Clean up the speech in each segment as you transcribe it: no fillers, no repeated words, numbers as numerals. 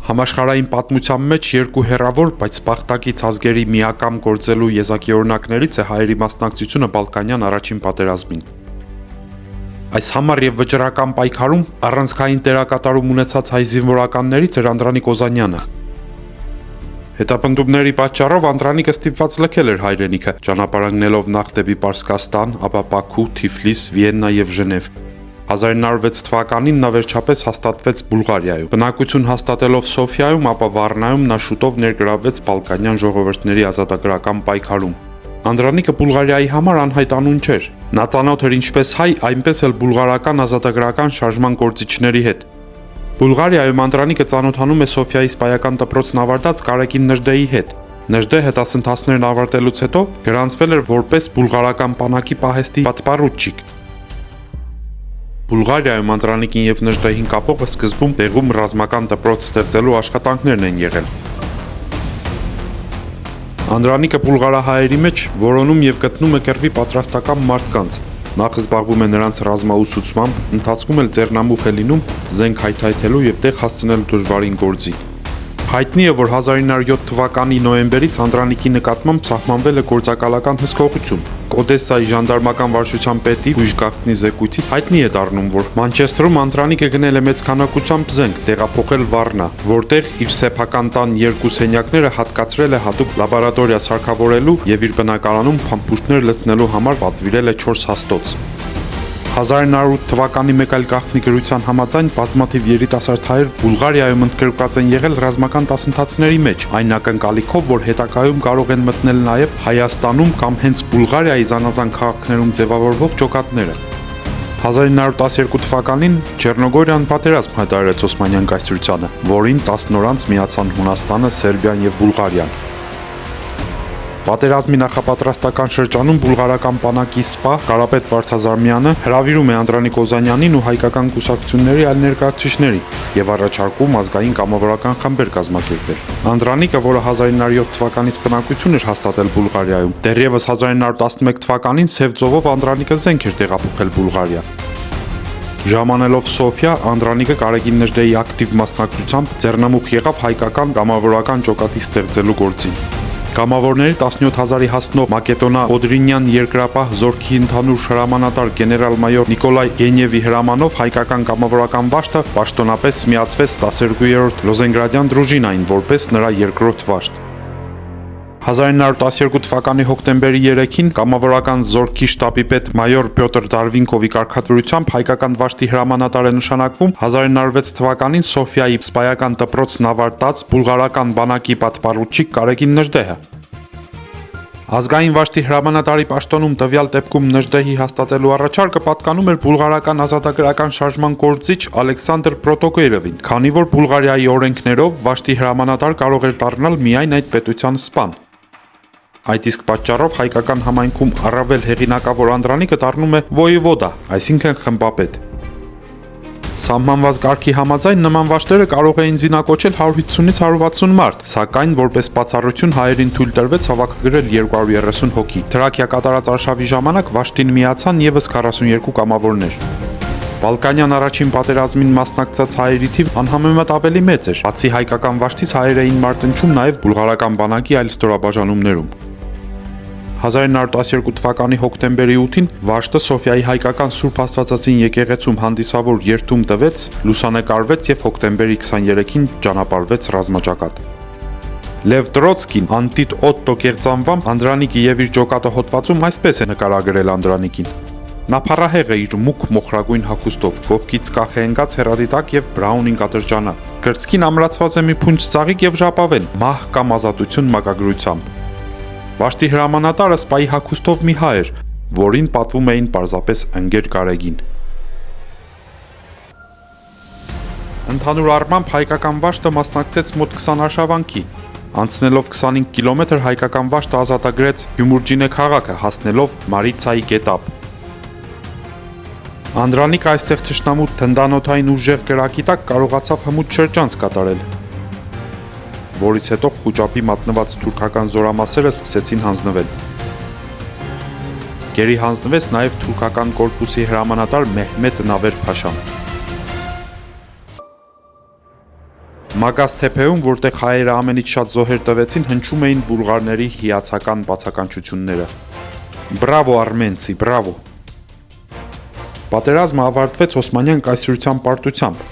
Համաշխարհային պատմության մեջ երկու հեռավոր, բայց սպաղտակից ազգերի միակամ գործելու եզակի օրինակներից է հայերի մասնակցությունը Բալկանյան առաջին պատերազմին։ Այս համառ եւ վճռական պայքարում առանցքային դերակատարում ունեցած հայ զինվորականներից էր Անդրանիկ Օզանյանը։ Հետապնդումների պատճառով Անդրանիկը ստիպված լքել էր հայրենիքը, ճանապարհանքելով նախ դեպի Պարսկաստան, ապա Բաքու, Թիֆլիս, Վիեննա եւ Ժնև։ 1906 թվականին նա վերջապես հաստատվեց Բուլղարիայում։ Բնակություն հաստատելով Սոֆիայում, ապա Վառնայում նա շուտով ներգրավվեց Բալկանյան ժողովուրդների ազատագրական պայքարում։ Անդրանիկը Բուլղարիայի համար անհայտ անուն չէր։ Նա ծանոթ էր ինչպես հայ, այնպես էլ բուլղարական ազատագրական շարժման գործիչների հետ։ Բուլղարիայում Անդրանիկը ծանոթանում է Սոֆիայի սպայական դպրոցն ավարտած Կարեգին Նժդեի հետ։ Նժդեհը հետասընթացներն ավարտելուց հետո գրանցվել էր որպես բուլղարական բանակի պահեստի պատպարուչիկ։ Բուլղարիայում Անդրանիկին եւ Նժդեհին կապողը սկզբում տեղում ռազմական դպրոց ստեղծելու աշխատանքներն են եղել։ Անդրանիկը բուլղարահայերի մեջ որոնում եւ գտնում է կռվի պատրաստական մարդկանց։ Նախ զբաղվում է նրանց ռազմաուսուցմամբ, ընթացքում էլ ձեռնամուխ է լինում զենք հայթայթելու եւ տեղ հասցնելու դժվարին գործի։ Հայտնի է, որ 1907 թվականի նոյեմբերից Անդրանիկի նկատմամբ սահմանվել է գործակալական հսկողություն։ Օդեսայի ժանդարմական վարչության պետի Հույժ Գախտնի զեկույցից հայտնի է դառնում, որ Մանչեստրում Անդրանիկը գնել է մեծ քանակությամբ զենք տեղափոխել Վառնա, որտեղ իր սեփական տան երկու սենյակները հատկացրել է հատուկ լաբորատորիա սարքավորելու եւ իր բնակարանում փամփուշտներ լցնելու համար պատվիրել է 4 հաստոց։ 1908 թվականի մեկ այլ գաղտնի գրության համաձայն բազմաթիվ երիտասարդ հայեր Բուլղարիայում ընդգրկված են եղել ռազմական դասընթացների մեջ, այն ակնկալիքով, որ հետագայում կարող են մտնել նաև Հայաստանում կամ հենց Բուլղարիայի զանազան քաղաքներում ձևավորվող ջոկատները։ 1912 թվականին Չեռնոգորիան պատերազմ հայտարարեց Օսմանյան կայսրությանը, որին 10 օր անց միացան Հունաստանը, Սերբիան եւ Բուլղարիան։ Պատերազմի նախապատրաստական շրջանում բուլղարական բանակի սպա Կարապետ Վարդազարմյանը հրավիրում է Անդրանիկ Օզանյանին ու հայկական կուսակցությունների այլ ներկայացուցիչներին եւ առաջարկում ազգային կամավորական խմբեր կազմակերպել։ Անդրանիկը, որը 1907 թվականից բնակություն էր հաստատել Բուլղարիայում, դեռևս 1911 թվականին Սև ծովով Անդրանիկը զենք էր տեղափոխել Բուլղարիա։ Ժամանելով Սոֆիա, Անդրանիկը Կարեգին Նժդեի ակտիվ մասնակցությամբ ձեռնամուխ եղավ հայկական կամավորական ջոկատի ստեղծելու գործին։ Կամավորների 17000-ի հասնող Մակեդոնա Օդրինյան երկրապահ զորքի ընդհանուր հրամանատար գեներալ-մայոր Նիկոլայ Գենիևի հրամանով հայկական կամավորական վաշտը պաշտոնապես միացվեց 12-րդ Լոզենգրադյան դրուժինային որպես նրա երկրորդ վաշտ։ 1912 թվականի հոկտեմբերի 3-ին կամավորական զորքի շտաբի պետ մայոր Պյոտր Դարվինկովի կարգադրությամբ հայկական վաշտի հրամանատար է նշանակվում 1906 թվականին Սոֆիայի սպայական դպրոցն ավարտած բուլղարական բանակի պատպարուչիկ Կարեգին Նժդեհը։ Ազգային վաշտի հրամանատարի պաշտոնում տվյալ դեպքում Նժդեհի հաստատելու առաջարկը պատկանում էր բուլղարական ազատագրական շարժման գործիչ Ալեքսանդր Պրոտոկերովին, քանի որ Բուլղարիայի օրենքներով վաշտի հրամանատար կարող էր դառնալ միայն այդ պետության սպան։ Այդ իսկ պատճառով հայկական համայնքում առավել հեղինակավոր Անդրանիկը դառնում է ոևոդա, այսինքն խմբապետ։ Սահմանված կարգի համաձայն նման վաշտերը կարող էին զինակոչել 150-ից 160 մարդ, սակայն որպես բացառություն հայերին թույլ տրվեց հավաքագրել 230 հոգի։ Թրաքիա կատարած արշավի ժամանակ վաշտին միացան եւս 42 կամավորներ։ Բալկանյան առաջին պատերազմին մասնակցած հայերի թիվը անհամեմատ ավելի մեծ էր, բացի հայկական վաշտից հայեր էին մարտնչում նաեւ բուլղարական բանակի այլ ստորաբաժանումներում։ 1912 թվականի հոկտեմբերի 8-ին վաշտը Սոֆիայի հայկական Սուրբ Աստվածածին եկեղեցում հանդիսավոր երթում տվեց, լուսանկարվեց եւ հոկտեմբերի 23-ին ճանապարհվեց ռազմաճակատ։ Լև Տրոցկին անտիտ Օտտո կեղծանվամբ Անդրանիկի եւ իր ջոկատը հոդվածում այսպես է նկարագրել Անդրանիկին։ Նա փառահեղ է իր մուգ մոխրագույն հագուստով, կողքից կախ է ընկած հեռադիտակ եւ բրաունինգ ատրճանակ։ Կրծքին ամրացված է մի փունջ ծաղիկ եւ ժապավեն, մահ կամ ազատություն մակագրությամբ։ Վաշտի հրամանատարը սպայի հագուստով մի հայ էր, որին պատվում էին պարզապես ընկեր Կարեգին։ Ընդհանուր առմամբ հայկական վաշտը մասնակցեց մոտ 20 արշավանքի։ Անցնելով 25 կիլոմետր հայկական վաշտը ազատագրեց Գյումուրջինե քաղաքը, հասնելով Մարիցայի գետապ։ Անդրանիկը այստեղ թշնամու թնդանոթային ուժեղ կրակի տակ կարողացավ հմուտ շրջանց կատարել, որից հետո խուճապի մատնված թուրքական զորամասերը սկսեցին հանձնվել։ Գերի հանձնվեց նաև թուրքական կորպուսի հրամանատար Մեհմեդ Նավեր Փաշան։ Մագազ թեփեում, որտեղ հայերը ամենից շատ զոհեր տվեցին, հնչում էին բուլղարների հիացական բացականչությունները։ Բրավո արմենցի, բրավո։ Պատերազմը ավարտվեց Օսմանյան կայսրության պարտությամբ։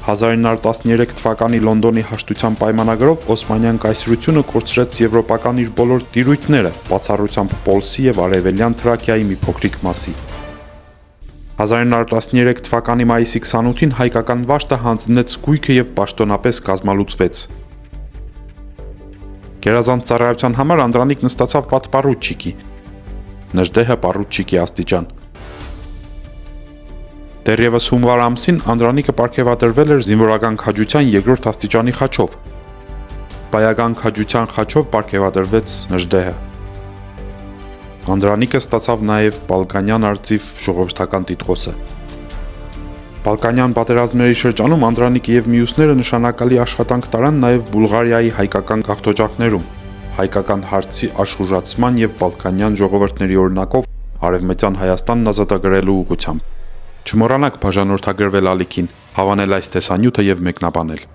1913 թվականի Լոնդոնի հաշտության պայմանագրով Օսմանյան կայսրությունը կորցրեց եվրոպական իր բոլոր տիրույթները, բացառությամբ Պոլսի եւ Արևելյան Թրակիայի մի փոքրիկ մասի։ 1913 թվականի մայիսի 28-ին հայկական վաշտը հանձնեց գույքը եւ պաշտոնապես կազմալուծվեց։ Գերազանց ծառայության համար Անդրանիկն ստացավ պատպառուչիկի, Նժդեհը պառուչիկի աստիճան։ Դեռևս հունվար ամսին Անդրանիկը պարգևատրվել էր զինվորական քաջության երկրորդ աստիճանի խաչով։ Բայական քաջության խաչով պարգևատրվեց Նժդեհը։ Անդրանիկը ստացավ նաև Բալկանյան արծիվ ժողովրդական տիտղոսը։ Բալկանյան պատերազմների շրջանում Անդրանիկը եւ մյուսները նշանակալի աշխատանք տարան նաև Բուլղարիայի հայկական գաղթօջախներում, հայկական հարցի աշխուժացման եւ Բալկանյան ժողովուրդների օրինակով Արևմտյան Հայաստանն ազատագրելու ուղղությամբ։ Չմոռանաք բաժանորդագրվել ալիքին, հավանել այս տեսանյութը եւ մեկնաբանել։